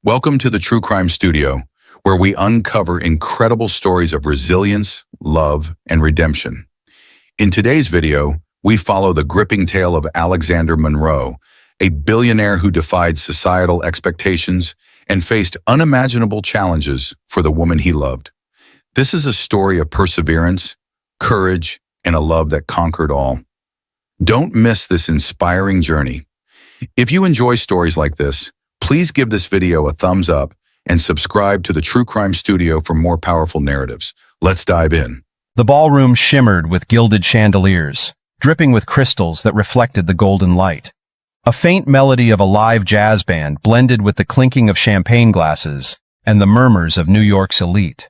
Welcome to the True Crime Studio, where we uncover incredible stories of resilience, love, and redemption. In today's video, we follow the gripping tale of Alexander Monroe, a billionaire who defied societal expectations and faced unimaginable challenges for the woman he loved. This is a story of perseverance, courage, and a love that conquered all. Don't miss this inspiring journey. If you enjoy stories like this, please give this video a thumbs up and subscribe to the True Crime Studio for more powerful narratives. Let's dive in. The ballroom shimmered with gilded chandeliers, dripping with crystals that reflected the golden light. A faint melody of a live jazz band blended with the clinking of champagne glasses and the murmurs of New York's elite.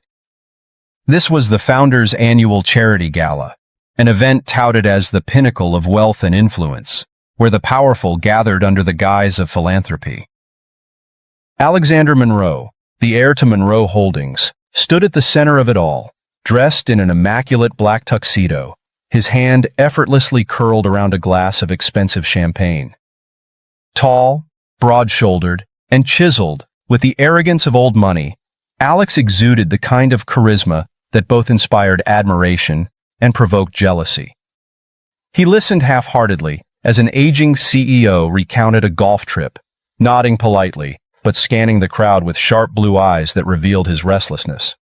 This was the Founders' Annual Charity Gala, an event touted as the pinnacle of wealth and influence, where the powerful gathered under the guise of philanthropy. Alexander Monroe, the heir to Monroe Holdings, stood at the center of it all, dressed in an immaculate black tuxedo, his hand effortlessly curled around a glass of expensive champagne. Tall, broad-shouldered, and chiseled with the arrogance of old money, Alex exuded the kind of charisma that both inspired admiration and provoked jealousy. He listened half-heartedly as an aging CEO recounted a golf trip, nodding politely, but scanning the crowd with sharp blue eyes that revealed his restlessness.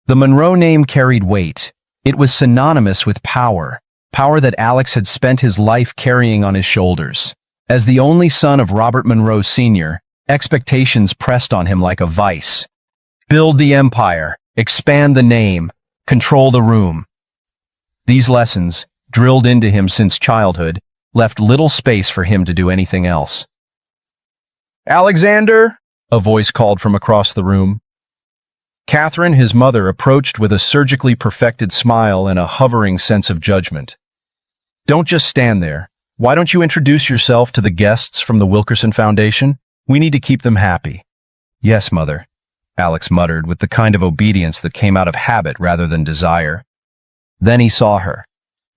The Monroe name carried weight. It was synonymous with power, power that Alex had spent his life carrying on his shoulders. As the only son of Robert Monroe Sr., expectations pressed on him like a vice. Build the empire, expand the name, control the room. These lessons, drilled into him since childhood, left little space for him to do anything else. "Alexander," a voice called from across the room. Catherine, his mother, approached with a surgically perfected smile and a hovering sense of judgment. "Don't just stand there. Why don't you introduce yourself to the guests from the Wilkerson Foundation? We need to keep them happy." "Yes, Mother," Alex muttered with the kind of obedience that came out of habit rather than desire. Then he saw her.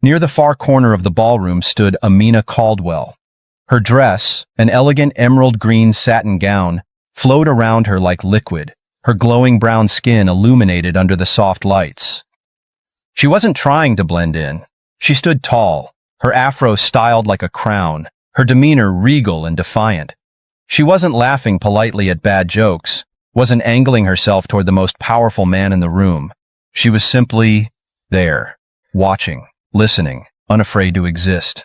Near the far corner of the ballroom stood Amina Caldwell. Her dress, an elegant emerald green satin gown, flowed around her like liquid, her glowing brown skin illuminated under the soft lights. She wasn't trying to blend in. She stood tall, her afro styled like a crown, her demeanor regal and defiant. She wasn't laughing politely at bad jokes, wasn't angling herself toward the most powerful man in the room. She was simply there, watching, listening, unafraid to exist.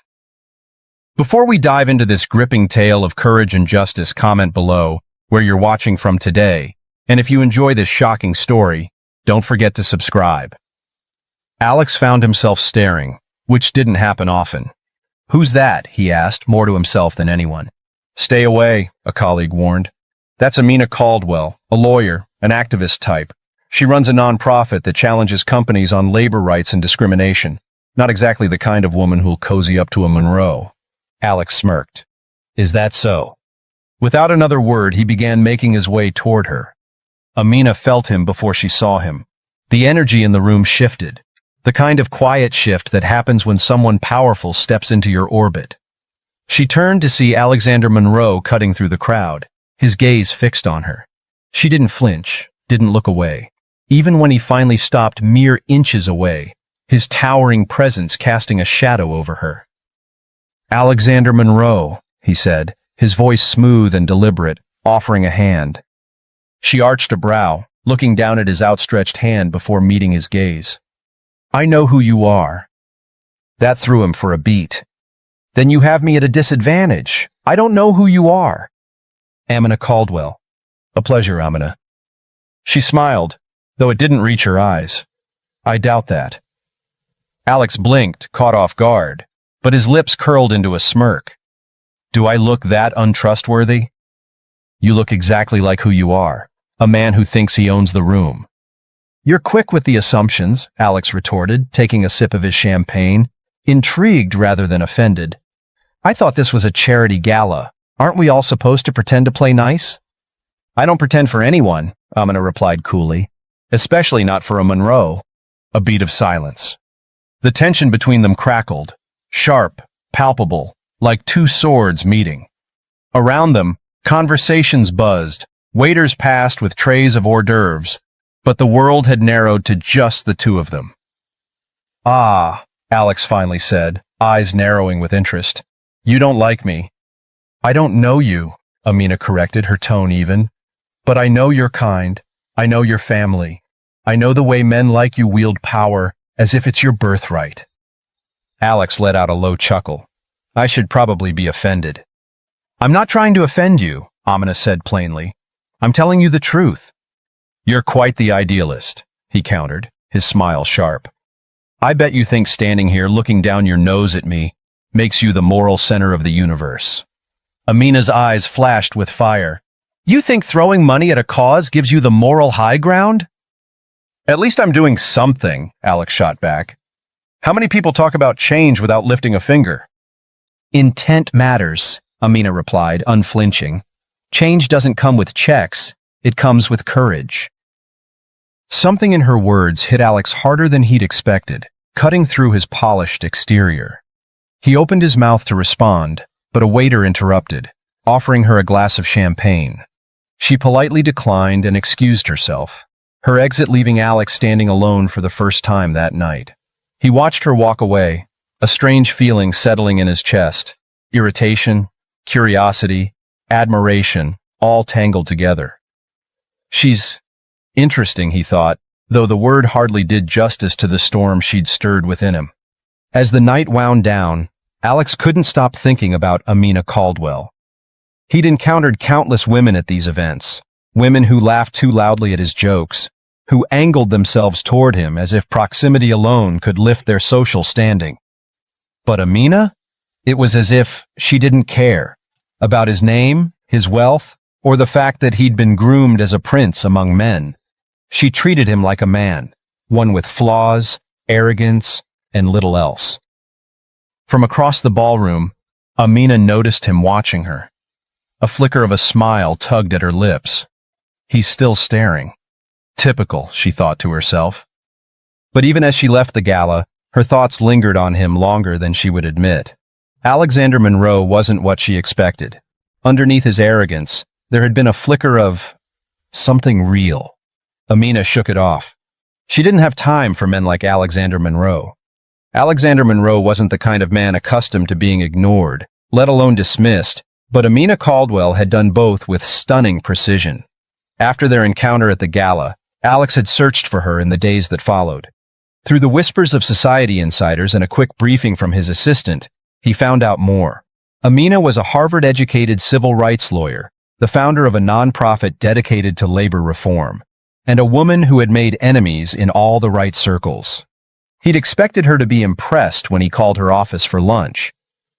Before we dive into this gripping tale of courage and justice, comment below where you're watching from today, and if you enjoy this shocking story, don't forget to subscribe. Alex found himself staring, which didn't happen often. "Who's that?" he asked, more to himself than anyone. "Stay away," a colleague warned. "That's Amina Caldwell, a lawyer, an activist type. She runs a nonprofit that challenges companies on labor rights and discrimination. Not exactly the kind of woman who'll cozy up to a Monroe." Alex smirked. "Is that so?" Without another word, he began making his way toward her. Amina felt him before she saw him. The energy in the room shifted, the kind of quiet shift that happens when someone powerful steps into your orbit. She turned to see Alexander Monroe cutting through the crowd, his gaze fixed on her. She didn't flinch, didn't look away. Even when he finally stopped mere inches away, his towering presence casting a shadow over her. "Alexander Monroe," he said, his voice smooth and deliberate, offering a hand. She arched a brow, looking down at his outstretched hand before meeting his gaze. "I know who you are." That threw him for a beat. "Then you have me at a disadvantage. I don't know who you are." "Amina Caldwell." "A pleasure, Amina." She smiled, though it didn't reach her eyes. "I doubt that." Alex blinked, caught off guard, but his lips curled into a smirk. "Do I look that untrustworthy?" "You look exactly like who you are, a man who thinks he owns the room." "You're quick with the assumptions," Alex retorted, taking a sip of his champagne, intrigued rather than offended. "I thought this was a charity gala. Aren't we all supposed to pretend to play nice?" "I don't pretend for anyone," Amina replied coolly, "especially not for a Monroe." A beat of silence. The tension between them crackled, sharp, palpable, like two swords meeting. Around them, conversations buzzed, Waiters passed with trays of hors d'oeuvres, but the world had narrowed to just the two of them. "Ah," Alex finally said, eyes narrowing with interest. "You don't like me." "I don't know you," Amina corrected, her tone even. "But I know your kind. I know your family. I know the way men like you wield power, as if it's your birthright." Alex let out a low chuckle. "I should probably be offended." "I'm not trying to offend you," Amina said plainly. "I'm telling you the truth." "You're quite the idealist," he countered, his smile sharp. "I bet you think standing here looking down your nose at me makes you the moral center of the universe." Amina's eyes flashed with fire. "You think throwing money at a cause gives you the moral high ground?" "At least I'm doing something," Alex shot back. "How many people talk about change without lifting a finger?" "Intent matters," Amina replied, unflinching. "Change doesn't come with checks, it comes with courage." Something in her words hit Alex harder than he'd expected, cutting through his polished exterior. He opened his mouth to respond, but a waiter interrupted, offering her a glass of champagne. She politely declined and excused herself, her exit leaving Alex standing alone for the first time that night. He watched her walk away, a strange feeling settling in his chest, irritation, curiosity, admiration, all tangled together. "She's interesting," he thought, though the word hardly did justice to the storm she'd stirred within him. As the night wound down, Alex couldn't stop thinking about Amina Caldwell. He'd encountered countless women at these events, women who laughed too loudly at his jokes, who angled themselves toward him as if proximity alone could lift their social standing. But Amina? It was as if she didn't care about his name, his wealth, or the fact that he'd been groomed as a prince among men. She treated him like a man, one with flaws, arrogance, and little else. From across the ballroom, Amina noticed him watching her. A flicker of a smile tugged at her lips. He's still staring. Typical, she thought to herself. But even as she left the gala, her thoughts lingered on him longer than she would admit. Alexander Monroe wasn't what she expected. Underneath his arrogance, there had been a flicker of something real. Amina shook it off. She didn't have time for men like Alexander Monroe. Alexander Monroe wasn't the kind of man accustomed to being ignored, let alone dismissed, but Amina Caldwell had done both with stunning precision. After their encounter at the gala, Alex had searched for her in the days that followed. Through the whispers of society insiders and a quick briefing from his assistant, he found out more. Amina was a Harvard-educated civil rights lawyer, the founder of a nonprofit dedicated to labor reform, and a woman who had made enemies in all the right circles. He'd expected her to be impressed when he called her office for lunch.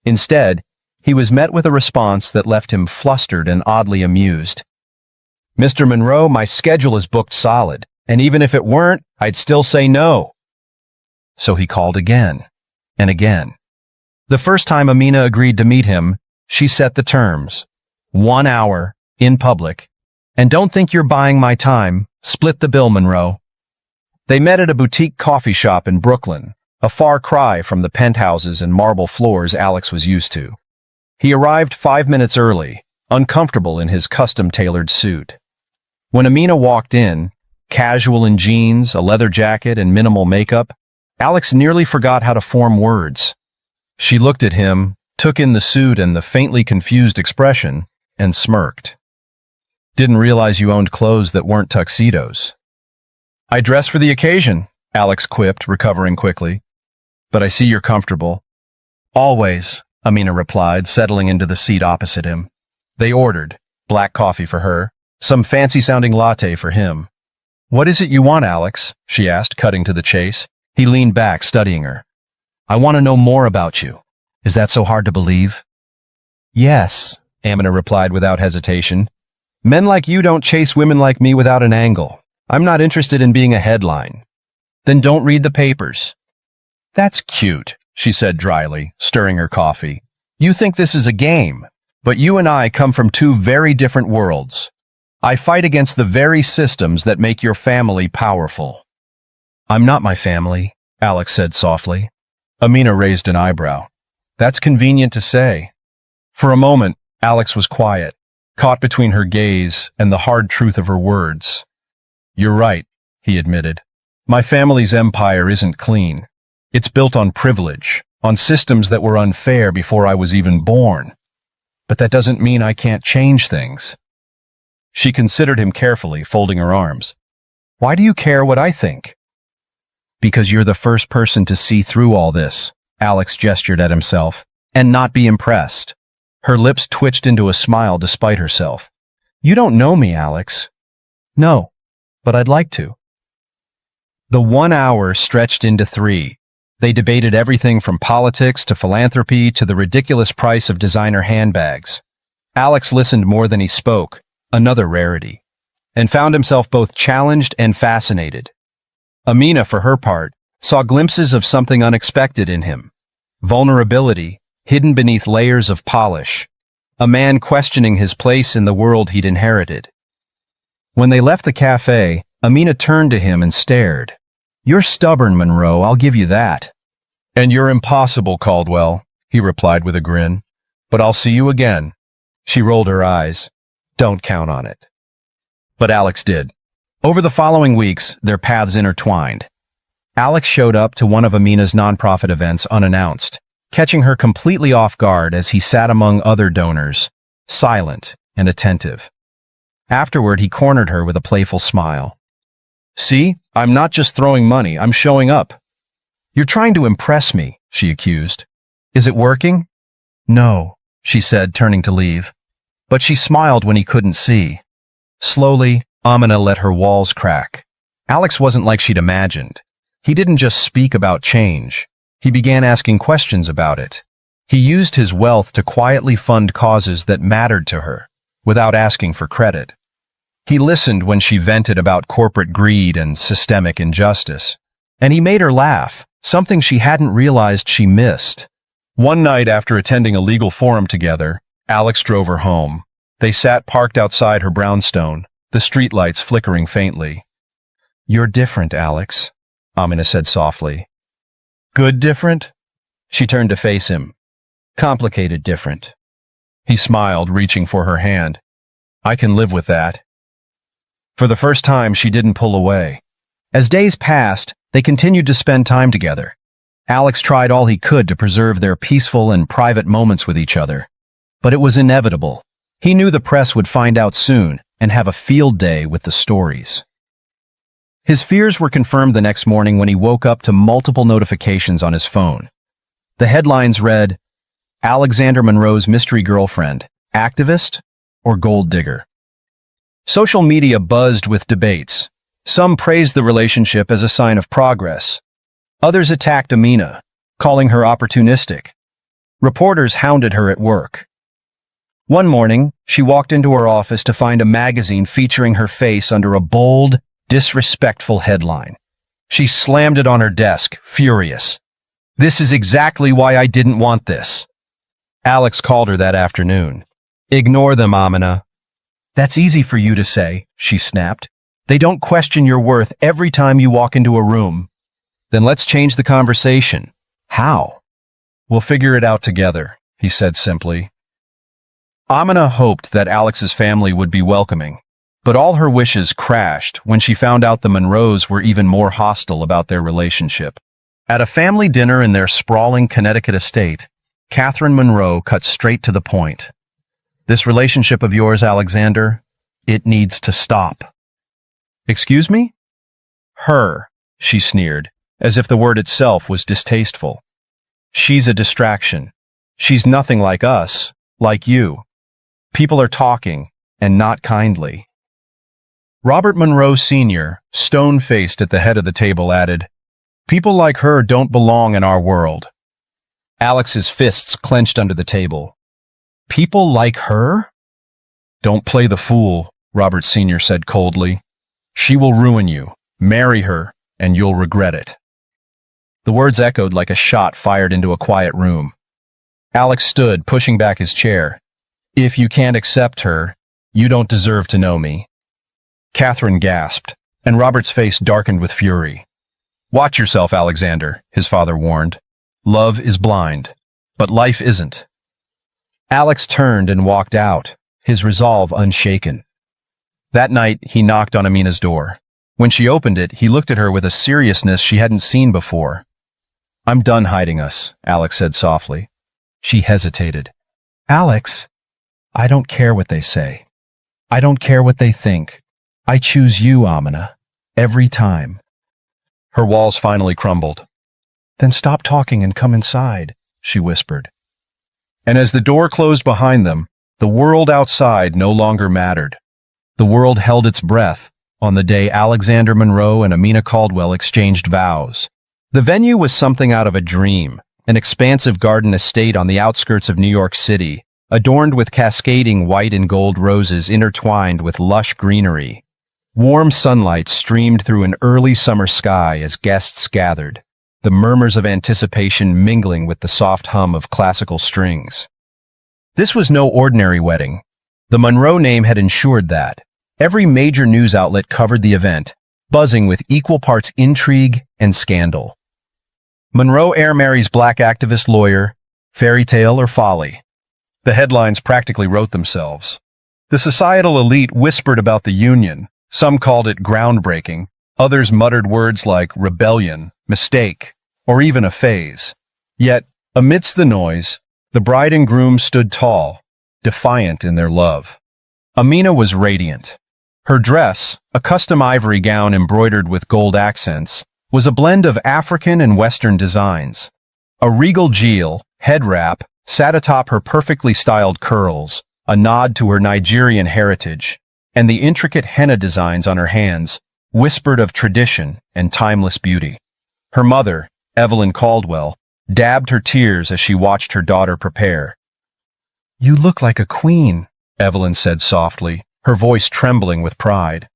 Instead, he was met with a response that left him flustered and oddly amused. "Mr. Monroe, my schedule is booked solid, and even if it weren't, I'd still say no." So he called again, and again. The first time Amina agreed to meet him, she set the terms. 1 hour, in public. "And don't think you're buying my time, split the bill, Monroe." They met at a boutique coffee shop in Brooklyn, a far cry from the penthouses and marble floors Alex was used to. He arrived 5 minutes early, uncomfortable in his custom-tailored suit. When Amina walked in, casual in jeans, a leather jacket, and minimal makeup, Alex nearly forgot how to form words. She looked at him, took in the suit and the faintly confused expression, and smirked. "Didn't realize you owned clothes that weren't tuxedos." "I dress for the occasion," Alex quipped, recovering quickly. "But I see you're comfortable." "Always," Amina replied, settling into the seat opposite him. They ordered, black coffee for her, some fancy-sounding latte for him. "What is it you want, Alex?" she asked, cutting to the chase. He leaned back, studying her. "I want to know more about you. Is that so hard to believe?" "Yes," Amina replied without hesitation. "Men like you don't chase women like me without an angle. I'm not interested in being a headline." "Then don't read the papers." "That's cute," she said dryly, stirring her coffee. "You think this is a game, but you and I come from two very different worlds. I fight against the very systems that make your family powerful." "I'm not my family," Alex said softly. Amina raised an eyebrow. "That's convenient to say." For a moment, Alex was quiet, caught between her gaze and the hard truth of her words. "You're right," he admitted. "My family's empire isn't clean. It's built on privilege, on systems that were unfair before I was even born. But that doesn't mean I can't change things." She considered him carefully, folding her arms. "Why do you care what I think?" "Because you're the first person to see through all this," Alex gestured at himself, "and not be impressed." Her lips twitched into a smile despite herself. "You don't know me, Alex." "No, but I'd like to." The 1 hour stretched into 3. They debated everything from politics to philanthropy to the ridiculous price of designer handbags. Alex listened more than he spoke, another rarity, and found himself both challenged and fascinated. Amina, for her part, saw glimpses of something unexpected in him. Vulnerability, hidden beneath layers of polish. A man questioning his place in the world he'd inherited. When they left the cafe, Amina turned to him and stared. "You're stubborn, Monroe, I'll give you that." "And you're impossible, Caldwell," he replied with a grin. "But I'll see you again." She rolled her eyes. "Don't count on it." But Alex did. Over the following weeks, their paths intertwined. Alex showed up to one of Amina's nonprofit events unannounced, catching her completely off guard as he sat among other donors, silent and attentive. Afterward, he cornered her with a playful smile. "See, I'm not just throwing money, I'm showing up." "You're trying to impress me," she accused. "Is it working?" "No," she said, turning to leave. But she smiled when he couldn't see. Slowly, Amina let her walls crack. Alex wasn't like she'd imagined. He didn't just speak about change. He began asking questions about it. He used his wealth to quietly fund causes that mattered to her, without asking for credit. He listened when she vented about corporate greed and systemic injustice. And he made her laugh, something she hadn't realized she missed. One night after attending a legal forum together, Alex drove her home. They sat parked outside her brownstone, the streetlights flickering faintly. "You're different, Alex," Amina said softly. "Good different?" She turned to face him. "Complicated different." He smiled, reaching for her hand. "I can live with that." For the first time, she didn't pull away. As days passed, they continued to spend time together. Alex tried all he could to preserve their peaceful and private moments with each other. But it was inevitable. He knew the press would find out soon and have a field day with the stories. His fears were confirmed the next morning when he woke up to multiple notifications on his phone. The headlines read, "Alexander Monroe's mystery girlfriend, activist or gold digger?" Social media buzzed with debates. Some praised the relationship as a sign of progress. Others attacked Amina, calling her opportunistic. Reporters hounded her at work. One morning, she walked into her office to find a magazine featuring her face under a bold, disrespectful headline. She slammed it on her desk, furious. "This is exactly why I didn't want this." Alex called her that afternoon. "Ignore them, Amina." "That's easy for you to say," she snapped. "They don't question your worth every time you walk into a room." "Then let's change the conversation." "How?" "We'll figure it out together," he said simply. Amina hoped that Alex's family would be welcoming, but all her wishes crashed when she found out the Monroes were even more hostile about their relationship. At a family dinner in their sprawling Connecticut estate, Catherine Monroe cut straight to the point. "This relationship of yours, Alexander, it needs to stop." "Excuse me?" "Her," she sneered, as if the word itself was distasteful. "She's a distraction. She's nothing like us, like you. People are talking, and not kindly." Robert Monroe Sr., stone-faced at the head of the table, added, "People like her don't belong in our world." Alex's fists clenched under the table. "People like her?" "Don't play the fool," Robert Sr. said coldly. "She will ruin you. Marry her, and you'll regret it." The words echoed like a shot fired into a quiet room. Alex stood, pushing back his chair. "If you can't accept her, you don't deserve to know me." Catherine gasped, and Robert's face darkened with fury. "Watch yourself, Alexander," his father warned. "Love is blind, but life isn't." Alex turned and walked out, his resolve unshaken. That night, he knocked on Amina's door. When she opened it, he looked at her with a seriousness she hadn't seen before. "I'm done hiding us," Alex said softly. She hesitated. "Alex, I don't care what they say. I don't care what they think. I choose you, Amina. Every time." Her walls finally crumbled. "Then stop talking and come inside," she whispered. And as the door closed behind them, the world outside no longer mattered. The world held its breath on the day Alexander Monroe and Amina Caldwell exchanged vows. The venue was something out of a dream, an expansive garden estate on the outskirts of New York City, adorned with cascading white and gold roses intertwined with lush greenery. Warm sunlight streamed through an early summer sky as guests gathered, the murmurs of anticipation mingling with the soft hum of classical strings. This was no ordinary wedding. The Monroe name had ensured that. Every major news outlet covered the event, buzzing with equal parts intrigue and scandal. Monroe marries black activist lawyer, fairy tale or folly. The headlines practically wrote themselves. The societal elite whispered about the union. Some called it groundbreaking. Others muttered words like rebellion, mistake, or even a phase. Yet, amidst the noise, the bride and groom stood tall, defiant in their love. Amina was radiant. Her dress, a custom ivory gown embroidered with gold accents, was a blend of African and Western designs. A regal jewel, head wrap, sat atop her perfectly styled curls, a nod to her Nigerian heritage, and the intricate henna designs on her hands whispered of tradition and timeless beauty. Her mother, Evelyn Caldwell, dabbed her tears as she watched her daughter prepare. "You look like a queen," Evelyn said softly, her voice trembling with pride.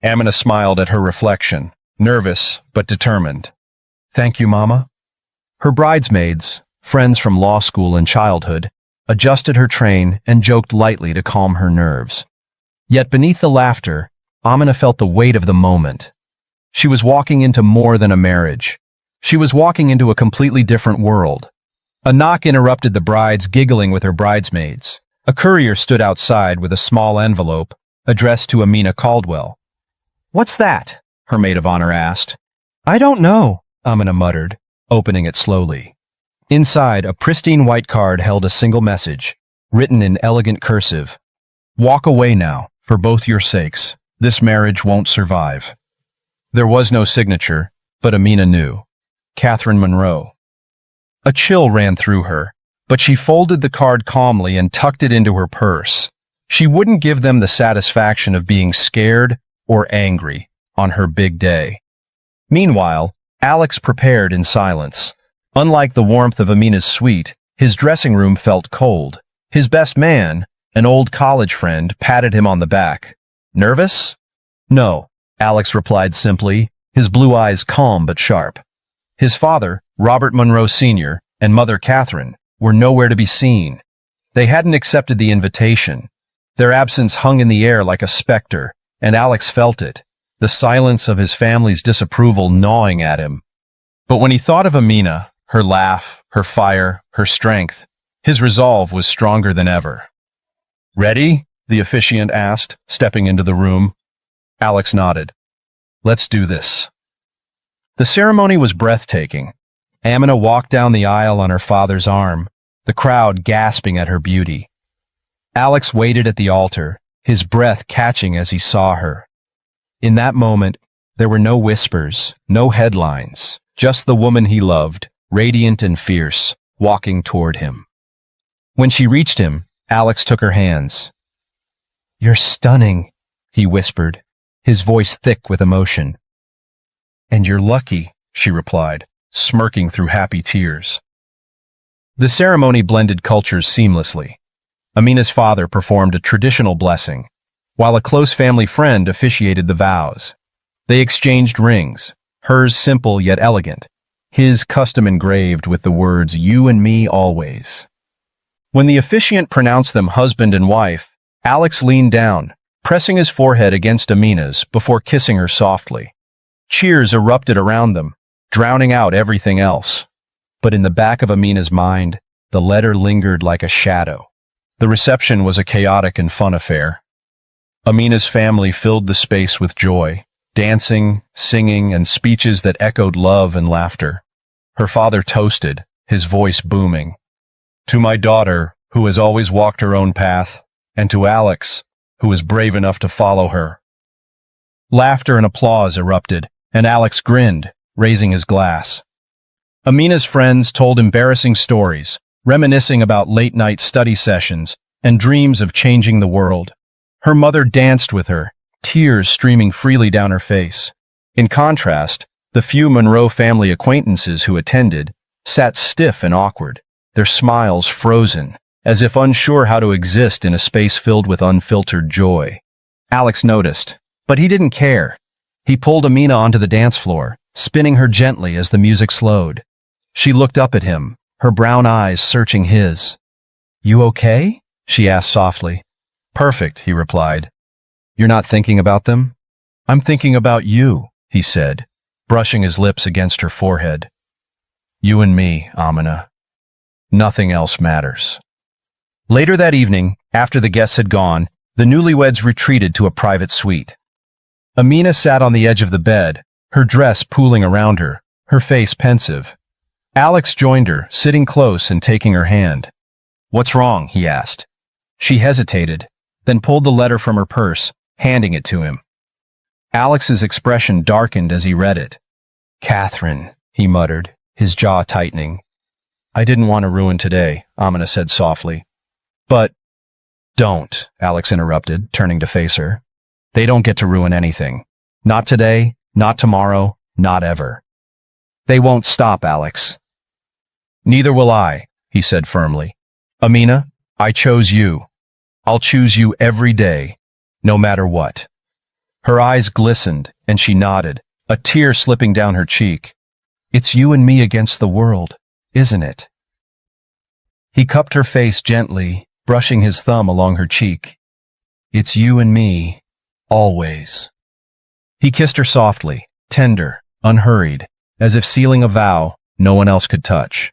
Amina smiled at her reflection, nervous but determined. "Thank you, Mama." Her bridesmaids, friends from law school and childhood, adjusted her train and joked lightly to calm her nerves. Yet beneath the laughter, Amina felt the weight of the moment. She was walking into more than a marriage. She was walking into a completely different world. A knock interrupted the brides giggling with her bridesmaids. A courier stood outside with a small envelope addressed to Amina Caldwell. "What's that?" her maid of honor asked. "I don't know," Amina muttered, opening it slowly. Inside, a pristine white card held a single message, written in elegant cursive. "Walk away now, for both your sakes. This marriage won't survive." There was no signature, but Amina knew. Catherine Monroe. A chill ran through her, but she folded the card calmly and tucked it into her purse. She wouldn't give them the satisfaction of being scared or angry on her big day. Meanwhile, Alex prepared in silence. Unlike the warmth of Amina's suite, his dressing room felt cold. His best man, an old college friend, patted him on the back. "Nervous?" "No," Alex replied simply, his blue eyes calm but sharp. His father, Robert Monroe Sr., and mother Catherine, were nowhere to be seen. They hadn't accepted the invitation. Their absence hung in the air like a specter, and Alex felt it, the silence of his family's disapproval gnawing at him. But when he thought of Amina, her laugh, her fire, her strength, his resolve was stronger than ever. "Ready?" the officiant asked, stepping into the room. Alex nodded. "Let's do this." The ceremony was breathtaking. Amina walked down the aisle on her father's arm, the crowd gasping at her beauty. Alex waited at the altar, his breath catching as he saw her. In that moment, there were no whispers, no headlines, just the woman he loved, radiant and fierce, walking toward him. When she reached him, Alex took her hands. "You're stunning," he whispered, his voice thick with emotion. "And you're lucky," she replied, smirking through happy tears. The ceremony blended cultures seamlessly. Amina's father performed a traditional blessing, while a close family friend officiated the vows. They exchanged rings, hers simple yet elegant, his custom engraved with the words, "You and me always." When the officiant pronounced them husband and wife, Alex leaned down, pressing his forehead against Amina's before kissing her softly. Cheers erupted around them, drowning out everything else. But in the back of Amina's mind, the letter lingered like a shadow. The reception was a chaotic and fun affair. Amina's family filled the space with joy, dancing, singing, and speeches that echoed love and laughter. Her father toasted, his voice booming. To my daughter, who has always walked her own path, and to Alex, who is brave enough to follow her. Laughter and applause erupted, and Alex grinned, raising his glass. Amina's friends told embarrassing stories, reminiscing about late-night study sessions and dreams of changing the world. Her mother danced with her, tears streaming freely down her face. In contrast, the few Monroe family acquaintances who attended sat stiff and awkward, their smiles frozen, as if unsure how to exist in a space filled with unfiltered joy. Alex noticed, but he didn't care. He pulled Amina onto the dance floor, spinning her gently as the music slowed. She looked up at him, her brown eyes searching his. "You okay?" she asked softly. "Perfect," he replied. "You're not thinking about them?" "I'm thinking about you," he said, brushing his lips against her forehead. "You and me, Amina. Nothing else matters." Later that evening, after the guests had gone, the newlyweds retreated to a private suite. Amina sat on the edge of the bed, her dress pooling around her, her face pensive. Alex joined her, sitting close and taking her hand. "What's wrong?" he asked. She hesitated, then pulled the letter from her purse, handing it to him. Alex's expression darkened as he read it. "Catherine," he muttered, his jaw tightening. "I didn't want to ruin today," Amina said softly. "But—" "Don't," Alex interrupted, turning to face her. "They don't get to ruin anything. Not today, not tomorrow, not ever." "They won't stop, Alex." "Neither will I," he said firmly. "Amina, I chose you. I'll choose you every day, no matter what." Her eyes glistened, and she nodded, a tear slipping down her cheek. "It's you and me against the world, isn't it?" He cupped her face gently, brushing his thumb along her cheek. "It's you and me, always." He kissed her softly, tender, unhurried, as if sealing a vow no one else could touch.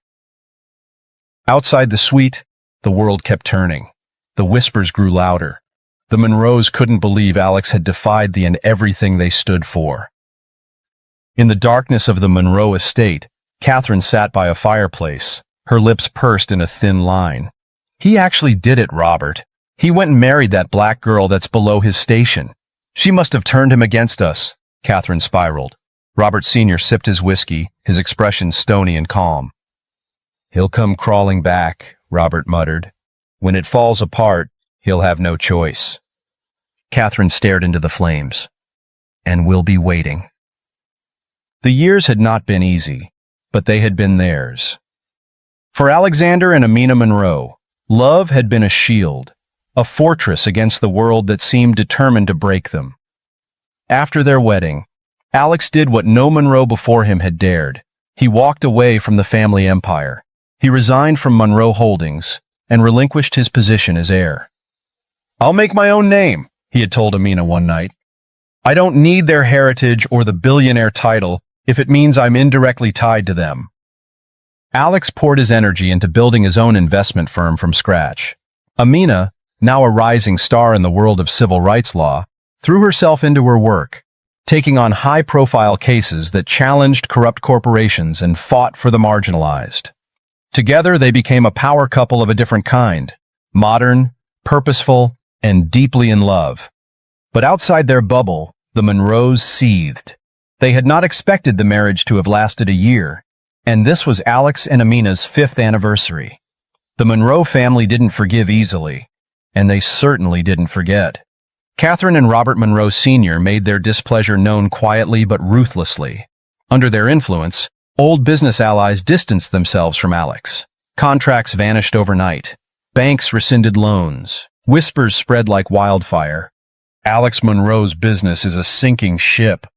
Outside the suite, the world kept turning. The whispers grew louder. The Monroes couldn't believe Alex had defied the and everything they stood for. In the darkness of the Monroe estate, Catherine sat by a fireplace, her lips pursed in a thin line. "He actually did it, Robert. He went and married that black girl that's below his station. She must have turned him against us," Catherine spiraled. Robert Sr. sipped his whiskey, his expression stony and calm. "He'll come crawling back," Robert muttered. "When it falls apart, he'll have no choice." Catherine stared into the flames. "And we'll be waiting." The years had not been easy, but they had been theirs. For Alexander and Amina Monroe, love had been a shield, a fortress against the world that seemed determined to break them. After their wedding, Alex did what no Monroe before him had dared. He walked away from the family empire. He resigned from Monroe Holdings and relinquished his position as heir. "I'll make my own name," he had told Amina one night. "I don't need their heritage or the billionaire title if it means I'm indirectly tied to them." Alex poured his energy into building his own investment firm from scratch. Amina, now a rising star in the world of civil rights law, threw herself into her work, taking on high-profile cases that challenged corrupt corporations and fought for the marginalized. Together, they became a power couple of a different kind, modern, purposeful, and deeply in love. But outside their bubble, the Monroes seethed. They had not expected the marriage to have lasted a year, and this was Alex and Amina's 5th anniversary. The Monroe family didn't forgive easily, and they certainly didn't forget. Catherine and Robert Monroe Sr. made their displeasure known quietly but ruthlessly. Under their influence, old business allies distanced themselves from Alex. Contracts vanished overnight. Banks rescinded loans. Whispers spread like wildfire. Alex Monroe's business is a sinking ship.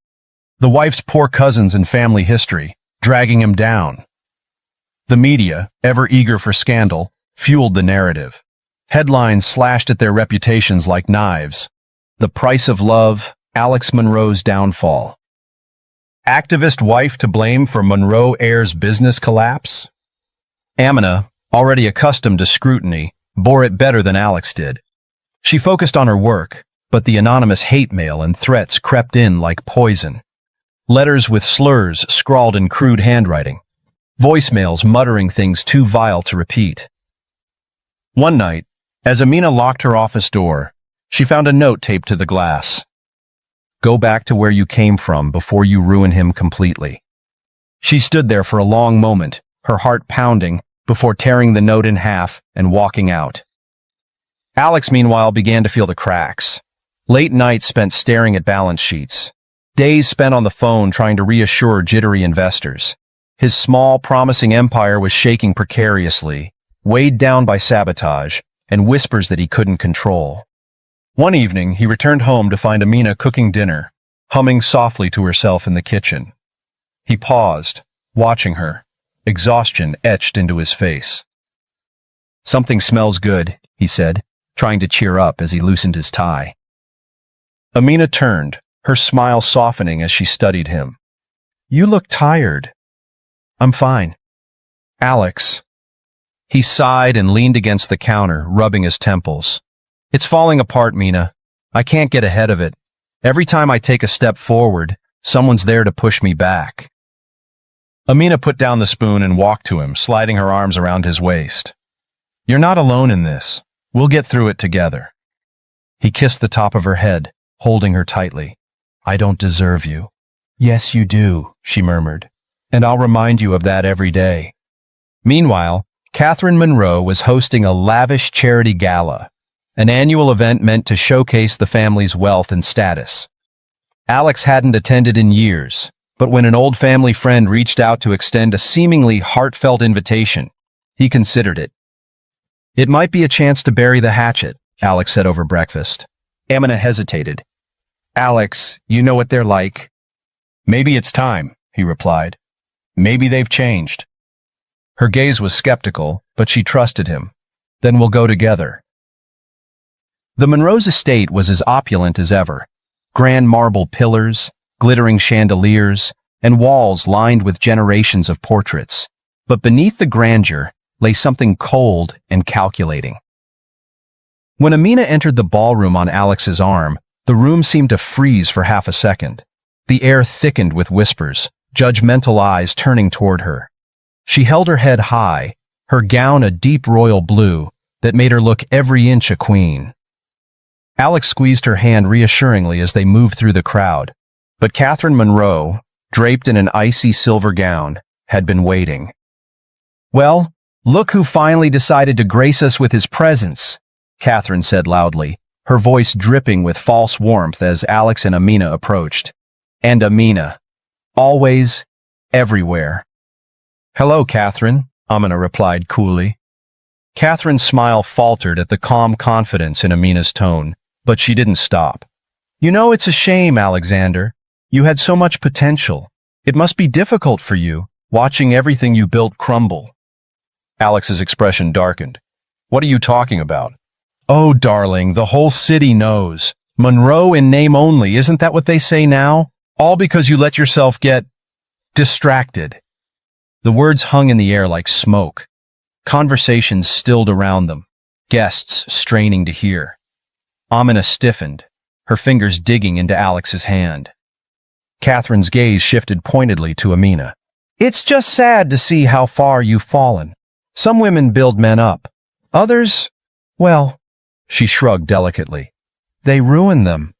The wife's poor cousins and family history, dragging him down. The media, ever eager for scandal, fueled the narrative. Headlines slashed at their reputations like knives. The price of love, Alex Monroe's downfall. Activist wife to blame for Monroe heir's business collapse? Amina, already accustomed to scrutiny, bore it better than Alex did. She focused on her work, but the anonymous hate mail and threats crept in like poison. Letters with slurs scrawled in crude handwriting. Voicemails muttering things too vile to repeat. One night, as Amina locked her office door, she found a note taped to the glass. "Go back to where you came from before you ruin him completely." She stood there for a long moment, her heart pounding, before tearing the note in half and walking out. Alex, meanwhile, began to feel the cracks. Late nights spent staring at balance sheets. Days spent on the phone trying to reassure jittery investors. His small, promising empire was shaking precariously, weighed down by sabotage and whispers that he couldn't control. One evening, he returned home to find Amina cooking dinner, humming softly to herself in the kitchen. He paused, watching her, exhaustion etched into his face. "Something smells good," he said, trying to cheer up as he loosened his tie. Amina turned, her smile softening as she studied him. "You look tired." "I'm fine." "Alex." He sighed and leaned against the counter, rubbing his temples. "It's falling apart, Mina. I can't get ahead of it. Every time I take a step forward, someone's there to push me back." Amina put down the spoon and walked to him, sliding her arms around his waist. "You're not alone in this. We'll get through it together." He kissed the top of her head, holding her tightly. "I don't deserve you." "Yes, you do," she murmured. "And I'll remind you of that every day." Meanwhile, Catherine Monroe was hosting a lavish charity gala, an annual event meant to showcase the family's wealth and status. Alex hadn't attended in years, but when an old family friend reached out to extend a seemingly heartfelt invitation, he considered it. "It might be a chance to bury the hatchet," Alex said over breakfast. Amina hesitated. "Alex, you know what they're like." "Maybe it's time," he replied. "Maybe they've changed." Her gaze was skeptical, but she trusted him. "Then we'll go together." The Monroe's estate was as opulent as ever. Grand marble pillars, glittering chandeliers, and walls lined with generations of portraits. But beneath the grandeur lay something cold and calculating. When Amina entered the ballroom on Alex's arm, the room seemed to freeze for half a second. The air thickened with whispers, judgmental eyes turning toward her. She held her head high, her gown a deep royal blue that made her look every inch a queen. Alex squeezed her hand reassuringly as they moved through the crowd, but Catherine Monroe, draped in an icy silver gown, had been waiting. "Well, look who finally decided to grace us with his presence," Catherine said loudly, her voice dripping with false warmth as Alex and Amina approached. And Amina. Always, everywhere. "Hello, Catherine," Amina replied coolly. Catherine's smile faltered at the calm confidence in Amina's tone, but she didn't stop. "You know, it's a shame, Alexander. You had so much potential. It must be difficult for you, watching everything you built crumble." Alex's expression darkened. "What are you talking about?" "Oh, darling, the whole city knows. Monroe in name only, isn't that what they say now? All because you let yourself get distracted." The words hung in the air like smoke. Conversations stilled around them, guests straining to hear. Amina stiffened, her fingers digging into Alex's hand. Catherine's gaze shifted pointedly to Amina. "It's just sad to see how far you've fallen. Some women build men up. Others, well," she shrugged delicately, "they ruin them."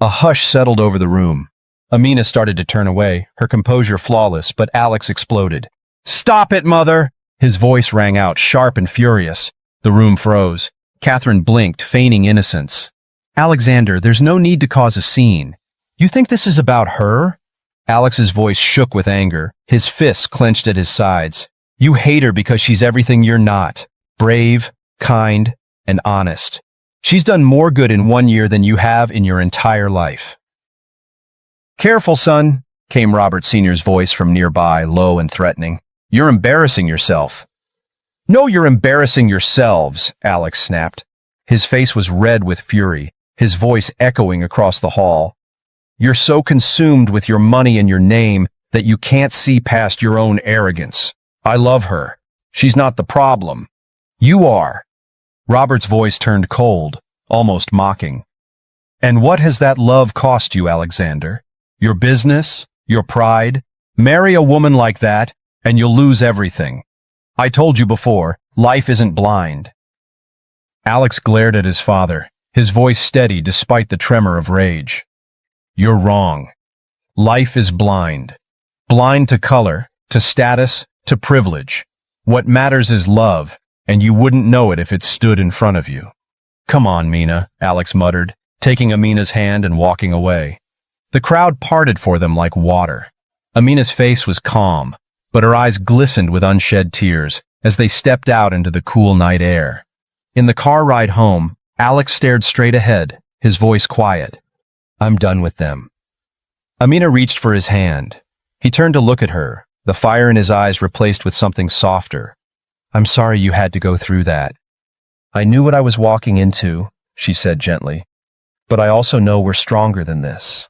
A hush settled over the room. Amina started to turn away, her composure flawless, but Alex exploded. "Stop it, mother!" His voice rang out, sharp and furious. The room froze. Catherine blinked, feigning innocence. "Alexander, there's no need to cause a scene. You think this is about her?" Alex's voice shook with anger, his fists clenched at his sides. "You hate her because she's everything you're not. Brave, kind, and honest. She's done more good in 1 year than you have in your entire life." "Careful, son," came Robert Sr.'s voice from nearby, low and threatening. "You're embarrassing yourself." "No, you're embarrassing yourselves," Alex snapped. His face was red with fury, his voice echoing across the hall. "You're so consumed with your money and your name that you can't see past your own arrogance. I love her. She's not the problem. You are. Robert's voice turned cold, almost mocking. And what has that love cost you, Alexander? Your business? Your pride? Marry a woman like that, and you'll lose everything. I told you before, life isn't blind. Alex glared at his father, his voice steady despite the tremor of rage. You're wrong. Life is blind. Blind to color, to status, to privilege. What matters is love, and you wouldn't know it if it stood in front of you. Come on, Mina, Alex muttered, taking Amina's hand and walking away. The crowd parted for them like water. Amina's face was calm, but her eyes glistened with unshed tears as they stepped out into the cool night air. In the car ride home, Alex stared straight ahead, his voice quiet. I'm done with them. Amina reached for his hand. He turned to look at her, the fire in his eyes replaced with something softer. I'm sorry you had to go through that. I knew what I was walking into, she said gently, but I also know we're stronger than this.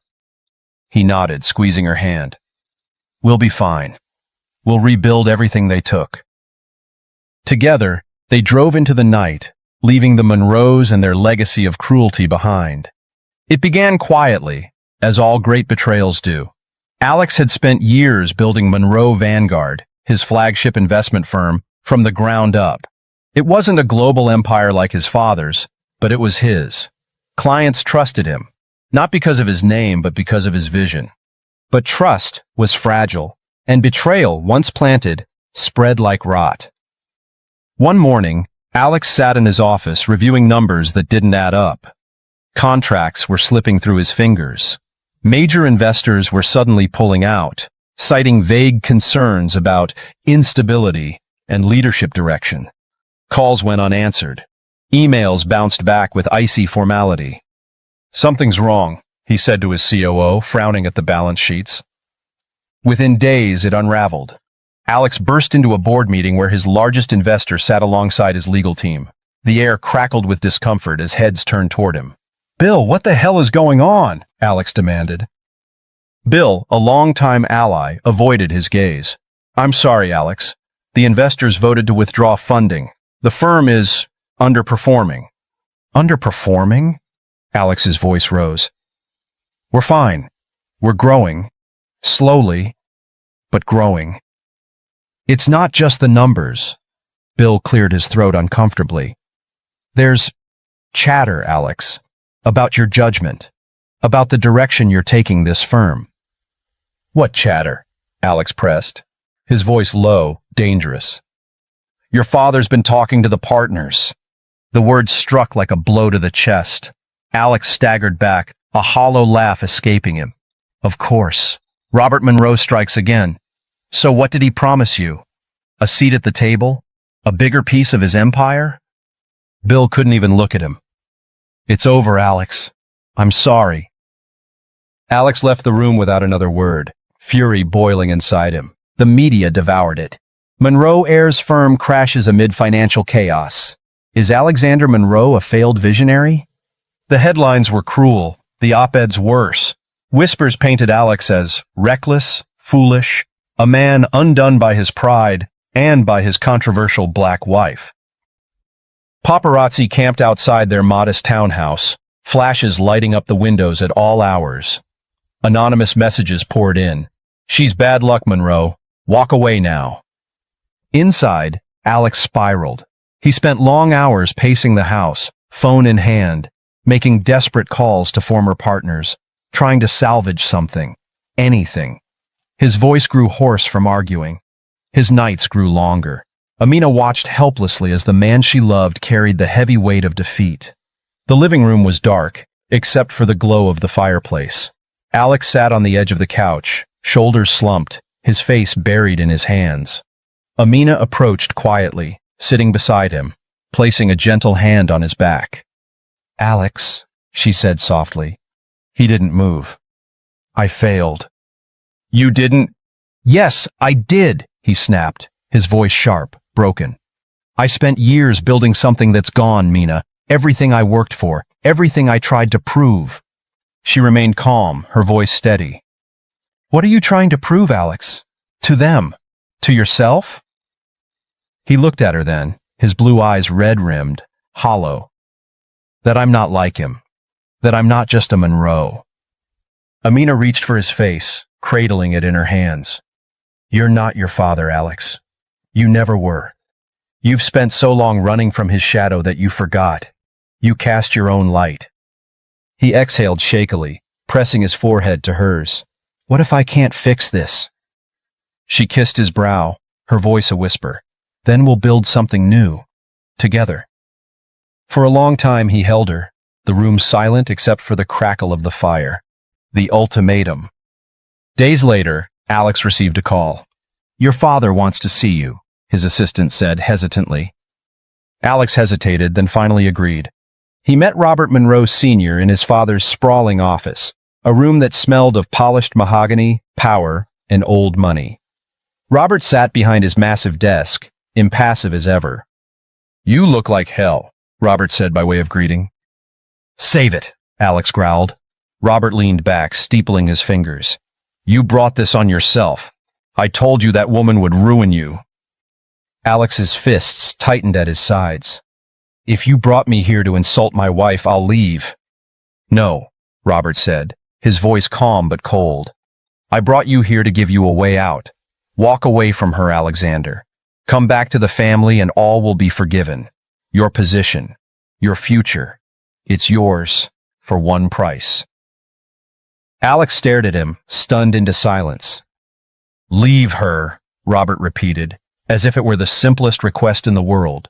He nodded, squeezing her hand. We'll be fine. We'll rebuild everything they took. Together, they drove into the night, leaving the Monroes and their legacy of cruelty behind. It began quietly, as all great betrayals do. Alex had spent years building Monroe Vanguard, his flagship investment firm, from the ground up. It wasn't a global empire like his father's, but it was his. Clients trusted him, not because of his name, but because of his vision. But trust was fragile, and betrayal, once planted, spread like rot. One morning, Alex sat in his office reviewing numbers that didn't add up. Contracts were slipping through his fingers. Major investors were suddenly pulling out, citing vague concerns about instability and leadership direction. Calls went unanswered. Emails bounced back with icy formality. Something's wrong, he said to his COO, frowning at the balance sheets. Within days, it unraveled. Alex burst into a board meeting where his largest investor sat alongside his legal team. The air crackled with discomfort as heads turned toward him. Bill, what the hell is going on? Alex demanded. Bill, a longtime ally, avoided his gaze. I'm sorry, Alex. The investors voted to withdraw funding. The firm is underperforming. Underperforming? Alex's voice rose. We're fine. We're growing. Slowly, but growing. It's not just the numbers. Bill cleared his throat uncomfortably. There's chatter, Alex, about your judgment, about the direction you're taking this firm. What chatter? Alex pressed, his voice low, dangerous. Your father's been talking to the partners. The word struck like a blow to the chest. Alex staggered back, a hollow laugh escaping him. Of course. Robert Monroe strikes again. So what did he promise you? A seat at the table? A bigger piece of his empire? Bill couldn't even look at him. It's over, Alex. I'm sorry. Alex left the room without another word, fury boiling inside him. The media devoured it. Monroe Heirs firm crashes amid financial chaos. Is Alexander Monroe a failed visionary? The headlines were cruel, the op-eds worse. Whispers painted Alex as reckless, foolish, a man undone by his pride and by his controversial black wife. Paparazzi camped outside their modest townhouse, flashes lighting up the windows at all hours. Anonymous messages poured in. She's bad luck, Monroe. Walk away now. Inside, Alex spiraled. He spent long hours pacing the house, phone in hand, making desperate calls to former partners, trying to salvage something, anything. His voice grew hoarse from arguing. His nights grew longer. Amina watched helplessly as the man she loved carried the heavy weight of defeat. The living room was dark, except for the glow of the fireplace. Alex sat on the edge of the couch, shoulders slumped, his face buried in his hands. Amina approached quietly, sitting beside him, placing a gentle hand on his back. Alex, she said softly. He didn't move. I failed. You didn't? Yes, I did, he snapped, his voice sharp, broken. I spent years building something that's gone, Mina. Everything I worked for, everything I tried to prove. She remained calm, her voice steady. What are you trying to prove, Alex? To them? To yourself? He looked at her then, his blue eyes red-rimmed, hollow. That I'm not like him. That I'm not just a Monroe. Amina reached for his face, cradling it in her hands. You're not your father, Alex. You never were. You've spent so long running from his shadow that you forgot. You cast your own light. He exhaled shakily, pressing his forehead to hers. What if I can't fix this? She kissed his brow, her voice a whisper. Then we'll build something new. Together. For a long time he held her, the room silent except for the crackle of the fire. The ultimatum. Days later, Alex received a call. Your father wants to see you, his assistant said hesitantly. Alex hesitated, then finally agreed. He met Robert Monroe Sr. in his father's sprawling office, a room that smelled of polished mahogany, power, and old money. Robert sat behind his massive desk, impassive as ever. You look like hell, Robert said by way of greeting. Save it, Alex growled. Robert leaned back, steepling his fingers. You brought this on yourself. I told you that woman would ruin you. Alex's fists tightened at his sides. If you brought me here to insult my wife, I'll leave. No, Robert said, his voice calm but cold. I brought you here to give you a way out. Walk away from her, Alexander. Come back to the family and all will be forgiven. Your position, your future, it's yours for one price. Alex stared at him, stunned into silence. Leave her, Robert repeated, as if it were the simplest request in the world.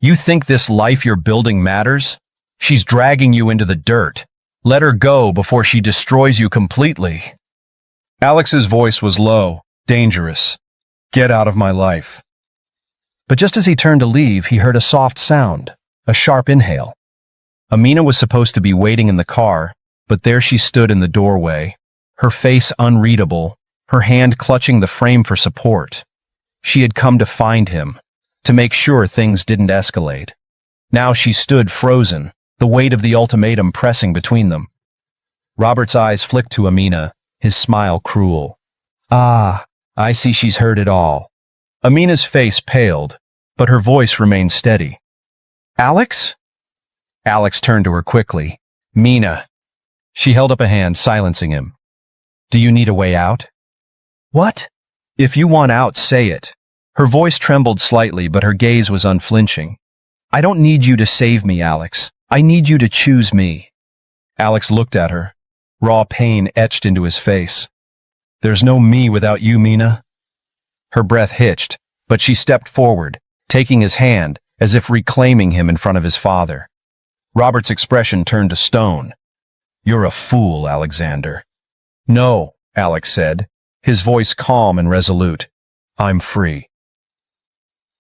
You think this life you're building matters? She's dragging you into the dirt. Let her go before she destroys you completely. Alex's voice was low, dangerous. Get out of my life. But just as he turned to leave, he heard a soft sound, a sharp inhale. Amina was supposed to be waiting in the car, but there she stood in the doorway, her face unreadable, her hand clutching the frame for support. She had come to find him, to make sure things didn't escalate. Now she stood frozen, the weight of the ultimatum pressing between them. Robert's eyes flicked to Amina, his smile cruel. Ah, I see she's heard it all. Amina's face paled, but her voice remained steady. Alex? Alex turned to her quickly. Mina. She held up a hand, silencing him. Do you need a way out? What? If you want out, say it. Her voice trembled slightly, but her gaze was unflinching. I don't need you to save me, Alex. I need you to choose me. Alex looked at her, raw pain etched into his face. There's no me without you, Mina. Her breath hitched, but she stepped forward, taking his hand, as if reclaiming him in front of his father. Robert's expression turned to stone. You're a fool, Alexander. No, Alex said, his voice calm and resolute. I'm free.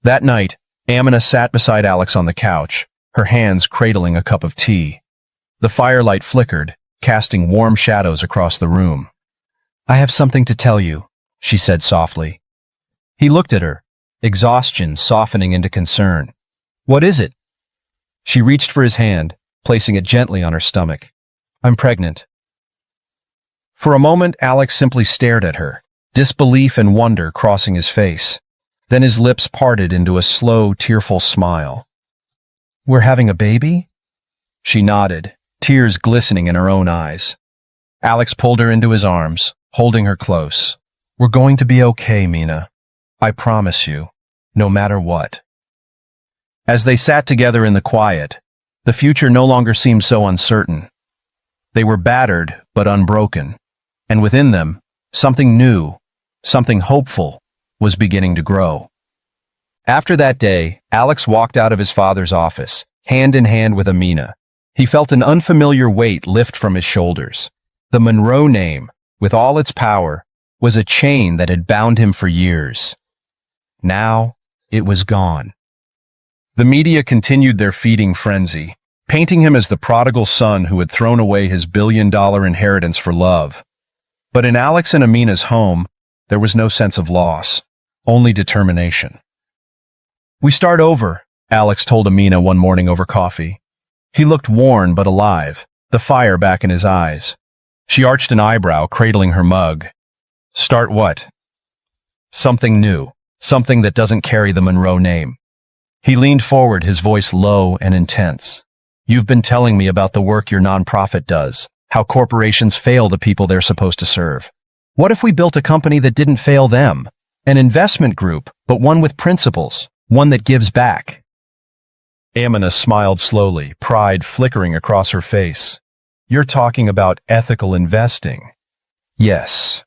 That night, Amina sat beside Alex on the couch, her hands cradling a cup of tea. The firelight flickered, casting warm shadows across the room. I have something to tell you, she said softly. He looked at her, exhaustion softening into concern. What is it? She reached for his hand, placing it gently on her stomach. I'm pregnant. For a moment, Alex simply stared at her, disbelief and wonder crossing his face. Then his lips parted into a slow, tearful smile. We're having a baby? She nodded, tears glistening in her own eyes. Alex pulled her into his arms, holding her close. We're going to be okay, Mina. I promise you, no matter what. As they sat together in the quiet, the future no longer seemed so uncertain. They were battered but unbroken, and within them, something new, something hopeful, was beginning to grow. After that day, Alex walked out of his father's office, hand in hand with Amina. He felt an unfamiliar weight lift from his shoulders. The Monroe name, with all its power, was a chain that had bound him for years. Now, it was gone. The media continued their feeding frenzy, painting him as the prodigal son who had thrown away his billion-dollar inheritance for love. But in Alex and Amina's home, there was no sense of loss, only determination. We start over, Alex told Amina one morning over coffee. He looked worn but alive, the fire back in his eyes. She arched an eyebrow, cradling her mug. Start what? Something new, something that doesn't carry the Monroe name. He leaned forward, his voice low and intense. You've been telling me about the work your nonprofit does, how corporations fail the people they're supposed to serve. What if we built a company that didn't fail them? An investment group, but one with principles, one that gives back. Amina smiled slowly, pride flickering across her face. You're talking about ethical investing. Yes.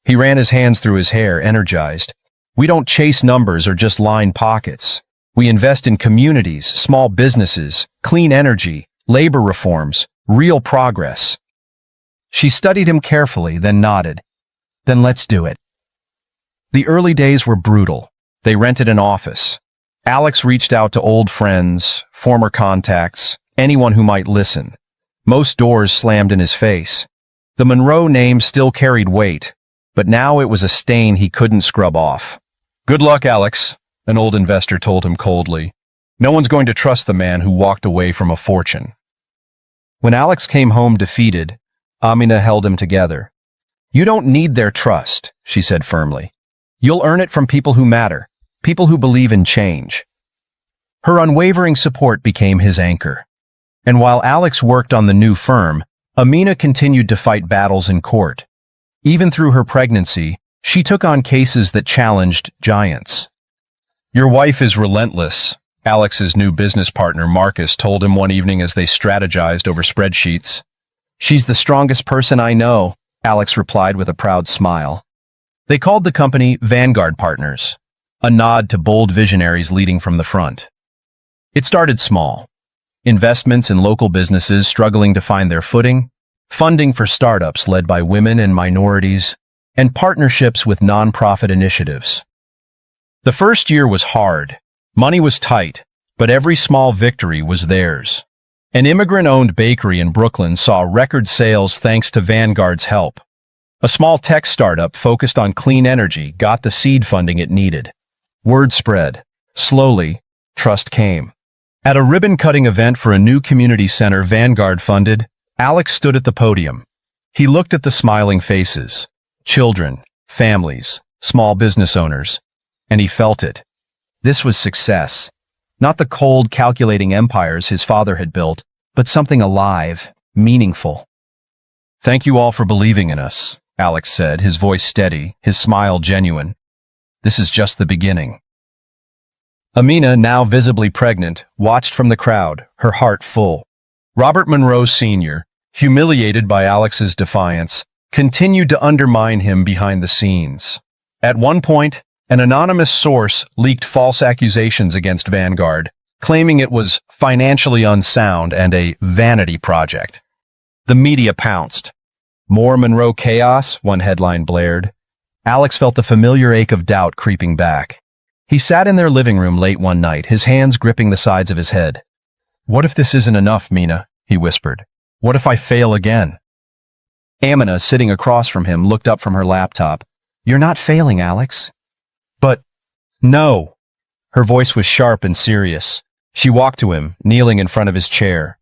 He ran his hands through his hair, energized. We don't chase numbers or just line pockets. We invest in communities, small businesses, clean energy, labor reforms, real progress. She studied him carefully, then nodded. Then let's do it. The early days were brutal. They rented an office. Alex reached out to old friends, former contacts, anyone who might listen. Most doors slammed in his face. The Monroe name still carried weight, but now it was a stain he couldn't scrub off. Good luck, Alex, an old investor told him coldly. No one's going to trust the man who walked away from a fortune. When Alex came home defeated, Amina held him together. You don't need their trust, she said firmly. You'll earn it from people who matter, people who believe in change. Her unwavering support became his anchor. And while Alex worked on the new firm, Amina continued to fight battles in court. Even through her pregnancy, she took on cases that challenged giants. Your wife is relentless, Alex's new business partner Marcus told him one evening as they strategized over spreadsheets. She's the strongest person I know, Alex replied with a proud smile. They called the company Vanguard Partners, a nod to bold visionaries leading from the front. It started small. Investments in local businesses struggling to find their footing, funding for startups led by women and minorities, and partnerships with nonprofit initiatives. The first year was hard. Money was tight, but every small victory was theirs. An immigrant-owned bakery in Brooklyn saw record sales thanks to Vanguard's help. A small tech startup focused on clean energy got the seed funding it needed. Word spread. Slowly, trust came. At a ribbon-cutting event for a new community center Vanguard funded, Alex stood at the podium. He looked at the smiling faces. Children, families, small business owners, and he felt it. This was success. Not the cold, calculating empires his father had built, but something alive, meaningful. Thank you all for believing in us, Alex said, his voice steady, his smile genuine. This is just the beginning. Amina, now visibly pregnant, watched from the crowd, her heart full. Robert Monroe Sr., humiliated by Alex's defiance, continued to undermine him behind the scenes. At one point, an anonymous source leaked false accusations against Vanguard, claiming it was financially unsound and a vanity project. The media pounced. More Monroe chaos, one headline blared. Alex felt the familiar ache of doubt creeping back. He sat in their living room late one night, his hands gripping the sides of his head. What if this isn't enough, Mina? He whispered. What if I fail again? Amina, sitting across from him, looked up from her laptop. You're not failing, Alex. But, no. Her voice was sharp and serious. She walked to him, kneeling in front of his chair.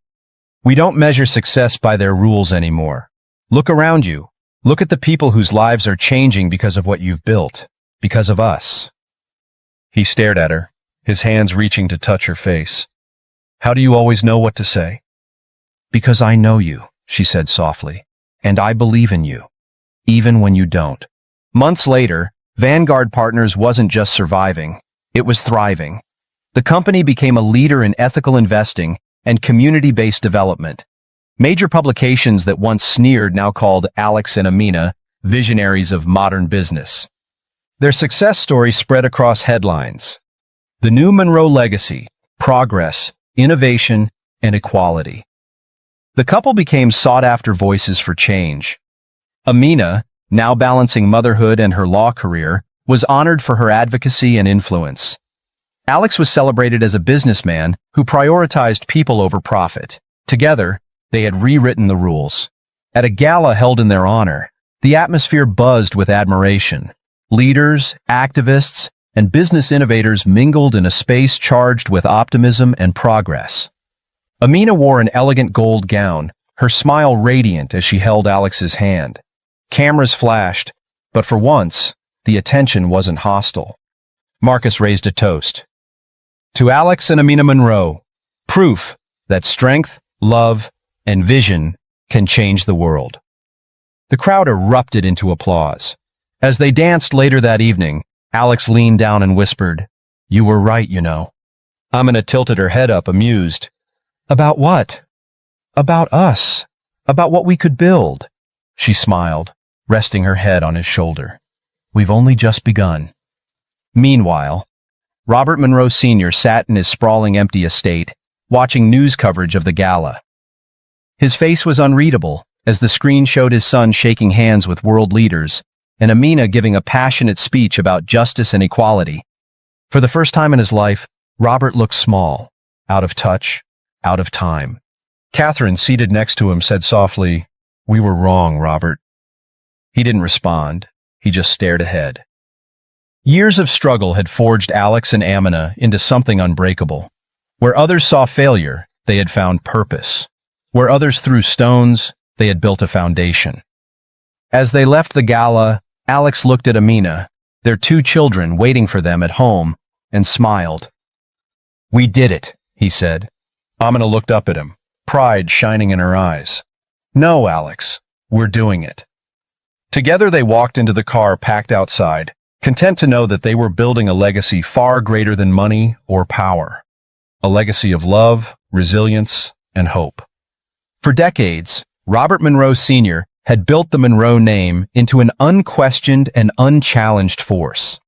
We don't measure success by their rules anymore. Look around you. Look at the people whose lives are changing because of what you've built. Because of us. He stared at her, his hands reaching to touch her face. How do you always know what to say? Because I know you, she said softly. And I believe in you, even when you don't. Months later, Vanguard Partners wasn't just surviving, it was thriving. The company became a leader in ethical investing and community-based development. Major publications that once sneered now called Alex and Amina visionaries of modern business. Their success story spread across headlines. The new Monroe legacy, progress, innovation, and equality. The couple became sought-after voices for change. Amina, now balancing motherhood and her law career, was honored for her advocacy and influence. Alex was celebrated as a businessman who prioritized people over profit. Together, they had rewritten the rules. At a gala held in their honor, the atmosphere buzzed with admiration. Leaders, activists, and business innovators mingled in a space charged with optimism and progress. Amina wore an elegant gold gown, her smile radiant as she held Alex's hand. Cameras flashed, but for once, the attention wasn't hostile. Marcus raised a toast. To Alex and Amina Monroe, proof that strength, love, and vision can change the world. The crowd erupted into applause. As they danced later that evening, Alex leaned down and whispered, "You were right, you know." Amina tilted her head up, amused. "About what?" "About us. About what we could build." She smiled, resting her head on his shoulder. "We've only just begun." Meanwhile, Robert Monroe Sr. sat in his sprawling empty estate, watching news coverage of the gala. His face was unreadable, as the screen showed his son shaking hands with world leaders, and Amina giving a passionate speech about justice and equality. For the first time in his life, Robert looked small, out of touch, out of time. Catherine, seated next to him, said softly, "We were wrong, Robert." He didn't respond. He just stared ahead. Years of struggle had forged Alex and Amina into something unbreakable. Where others saw failure, they had found purpose. Where others threw stones, they had built a foundation. As they left the gala, Alex looked at Amina, their 2 children waiting for them at home, and smiled. "We did it," he said. Amina looked up at him, pride shining in her eyes. "No, Alex, we're doing it." Together they walked into the car packed outside, content to know that they were building a legacy far greater than money or power. A legacy of love, resilience, and hope. For decades, Robert Monroe Sr. had built the Monroe name into an unquestioned and unchallenged force.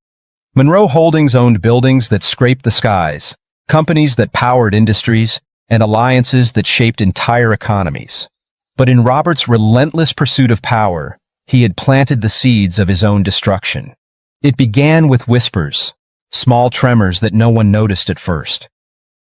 Monroe Holdings owned buildings that scraped the skies, companies that powered industries, and alliances that shaped entire economies. But in Robert's relentless pursuit of power, he had planted the seeds of his own destruction. It began with whispers, small tremors that no one noticed at first.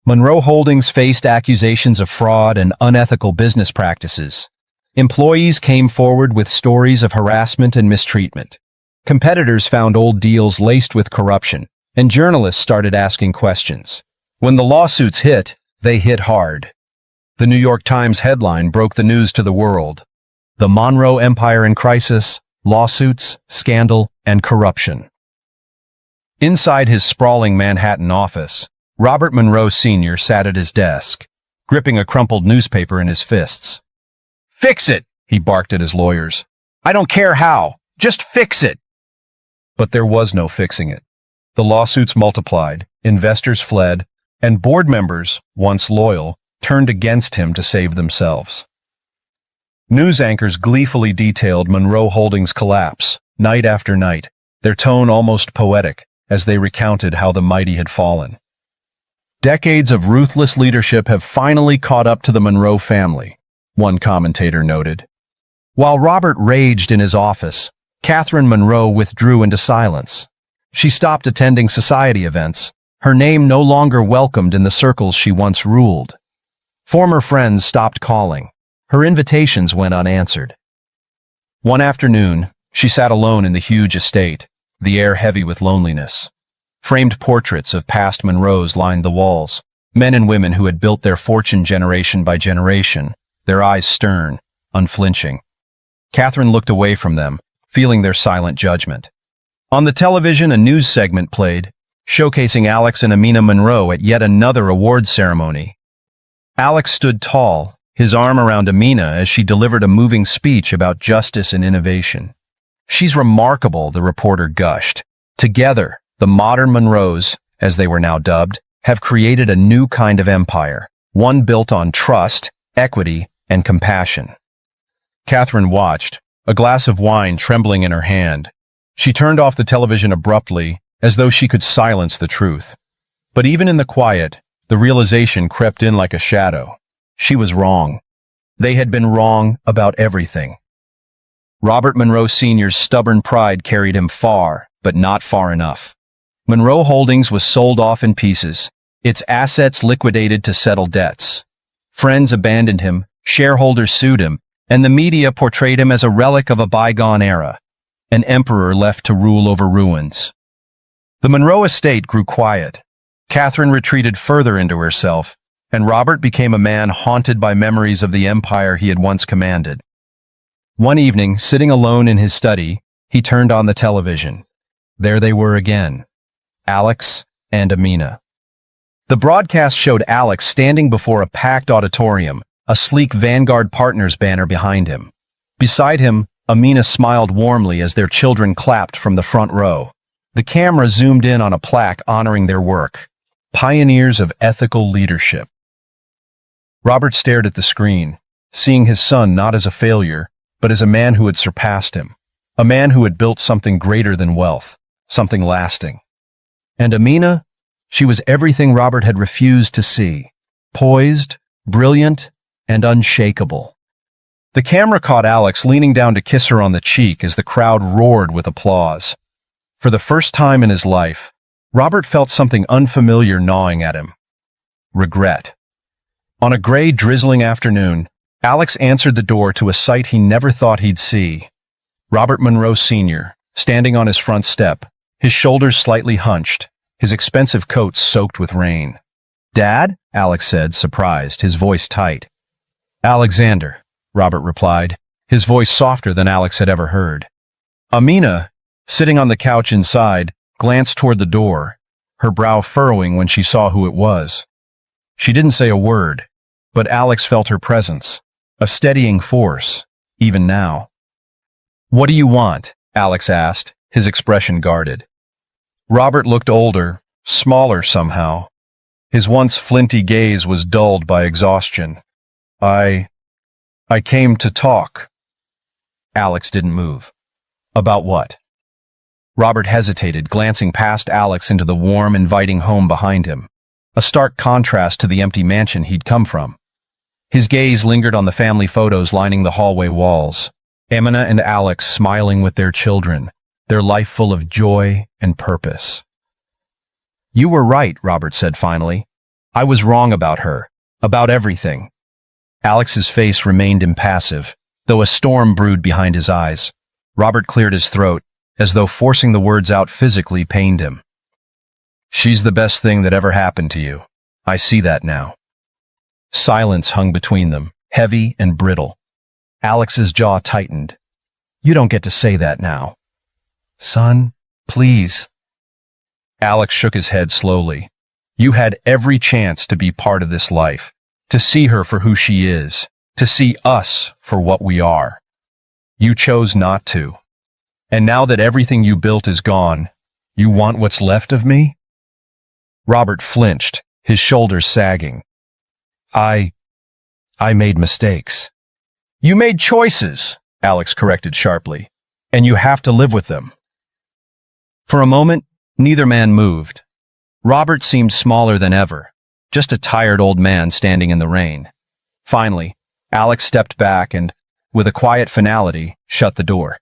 Monroe Holdings faced accusations of fraud and unethical business practices. Employees came forward with stories of harassment and mistreatment. Competitors found old deals laced with corruption, and journalists started asking questions. When the lawsuits hit, they hit hard. The New York Times headline broke the news to the world. "The Monroe Empire in Crisis, Lawsuits, Scandal, and Corruption." Inside his sprawling Manhattan office, Robert Monroe Sr. sat at his desk, gripping a crumpled newspaper in his fists. "Fix it!" he barked at his lawyers. "I don't care how. Just fix it!" But there was no fixing it. The lawsuits multiplied, investors fled, and board members, once loyal, turned against him to save themselves. News anchors gleefully detailed Monroe Holdings' collapse, night after night, their tone almost poetic, as they recounted how the mighty had fallen. "Decades of ruthless leadership have finally caught up to the Monroe family," one commentator noted. While Robert raged in his office, Catherine Monroe withdrew into silence. She stopped attending society events, her name no longer welcomed in the circles she once ruled. Former friends stopped calling. Her invitations went unanswered. One afternoon, she sat alone in the huge estate, the air heavy with loneliness. Framed portraits of past Monroes lined the walls, men and women who had built their fortune generation by generation, their eyes stern, unflinching. Catherine looked away from them, feeling their silent judgment. On the television, a news segment played, showcasing Alex and Amina Monroe at yet another awards ceremony. Alex stood tall, his arm around Amina as she delivered a moving speech about justice and innovation. "She's remarkable," the reporter gushed. "Together, the modern Monroes, as they were now dubbed, have created a new kind of empire, one built on trust, equity, and compassion." Catherine watched, a glass of wine trembling in her hand. She turned off the television abruptly, as though she could silence the truth. But even in the quiet, the realization crept in like a shadow. She was wrong. They had been wrong about everything. Robert Monroe Sr.'s stubborn pride carried him far, but not far enough. Monroe Holdings was sold off in pieces, its assets liquidated to settle debts. Friends abandoned him, shareholders sued him, and the media portrayed him as a relic of a bygone era, an emperor left to rule over ruins. The Monroe estate grew quiet. Catherine retreated further into herself, and Robert became a man haunted by memories of the empire he had once commanded. One evening, sitting alone in his study, he turned on the television. There they were again, Alex and Amina. The broadcast showed Alex standing before a packed auditorium, a sleek Vanguard Partners banner behind him. Beside him, Amina smiled warmly as their children clapped from the front row. The camera zoomed in on a plaque honoring their work. Pioneers of ethical leadership. Robert stared at the screen, seeing his son not as a failure, but as a man who had surpassed him. A man who had built something greater than wealth, something lasting. And Amina? She was everything Robert had refused to see. Poised, brilliant, and unshakable. The camera caught Alex leaning down to kiss her on the cheek as the crowd roared with applause. For the first time in his life, Robert felt something unfamiliar gnawing at him. Regret. On a gray, drizzling afternoon, Alex answered the door to a sight he never thought he'd see. Robert Monroe Sr., standing on his front step, his shoulders slightly hunched, his expensive coat soaked with rain. "Dad?" Alex said, surprised, his voice tight. "Alexander," Robert replied, his voice softer than Alex had ever heard. Amina, sitting on the couch inside, glanced toward the door, her brow furrowing when she saw who it was. She didn't say a word, but Alex felt her presence, a steadying force, even now. "What do you want?" Alex asked, his expression guarded. Robert looked older, smaller somehow. His once flinty gaze was dulled by exhaustion. I came to talk." Alex didn't move. "About what?" Robert hesitated, glancing past Alex into the warm, inviting home behind him, a stark contrast to the empty mansion he'd come from. His gaze lingered on the family photos lining the hallway walls. Amina and Alex smiling with their children, their life full of joy and purpose. "You were right," Robert said finally. "I was wrong about her, about everything." Alex's face remained impassive, though a storm brewed behind his eyes. Robert cleared his throat, as though forcing the words out physically pained him. "She's the best thing that ever happened to you. I see that now." Silence hung between them, heavy and brittle. Alex's jaw tightened. "You don't get to say that now." "Son, please." Alex shook his head slowly. "You had every chance to be part of this life, to see her for who she is, to see us for what we are. You chose not to. And now that everything you built is gone, you want what's left of me?" Robert flinched, his shoulders sagging. I made mistakes." "You made choices," Alex corrected sharply, "and you have to live with them." For a moment, neither man moved. Robert seemed smaller than ever, just a tired old man standing in the rain. Finally, Alex stepped back and, with a quiet finality, shut the door.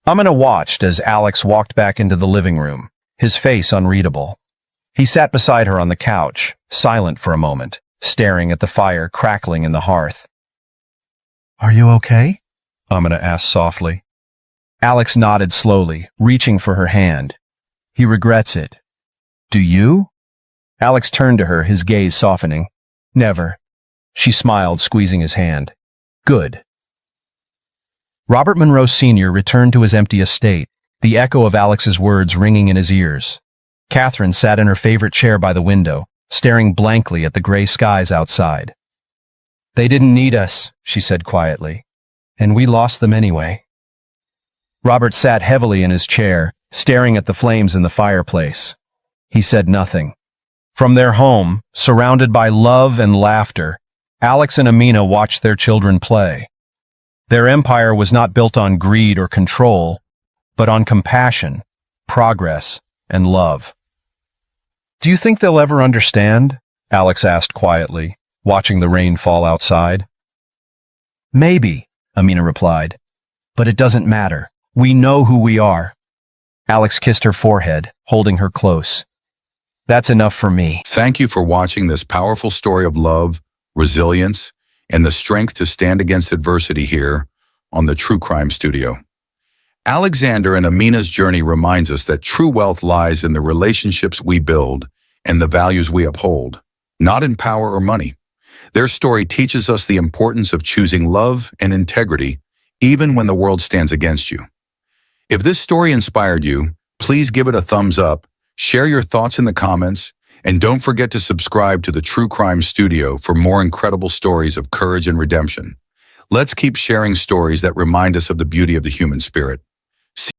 Amina watched as Alex walked back into the living room, his face unreadable. He sat beside her on the couch, silent for a moment, staring at the fire crackling in the hearth. "Are you okay?" Amina asked softly. Alex nodded slowly, reaching for her hand. "He regrets it." "Do you?" Alex turned to her, his gaze softening. "Never." She smiled, squeezing his hand. "Good." Robert Monroe Sr. returned to his empty estate, the echo of Alex's words ringing in his ears. Catherine sat in her favorite chair by the window, staring blankly at the gray skies outside. "They didn't need us," she said quietly, "and we lost them anyway." Robert sat heavily in his chair, staring at the flames in the fireplace. He said nothing. From their home, surrounded by love and laughter, Alex and Amina watched their children play. Their empire was not built on greed or control, but on compassion, progress, and love. "Do you think they'll ever understand?" Alex asked quietly, watching the rain fall outside. "Maybe," Amina replied, "but it doesn't matter. We know who we are." Alex kissed her forehead, holding her close. "That's enough for me." Thank you for watching this powerful story of love, resilience, and the strength to stand against adversity here on the True Crime Studio. Alexander and Amina's journey reminds us that true wealth lies in the relationships we build and the values we uphold, not in power or money. Their story teaches us the importance of choosing love and integrity, even when the world stands against you. If this story inspired you, please give it a thumbs up, share your thoughts in the comments, And don't forget to subscribe to the True Crime Studio for more incredible stories of courage and redemption. Let's keep sharing stories that remind us of the beauty of the human spirit.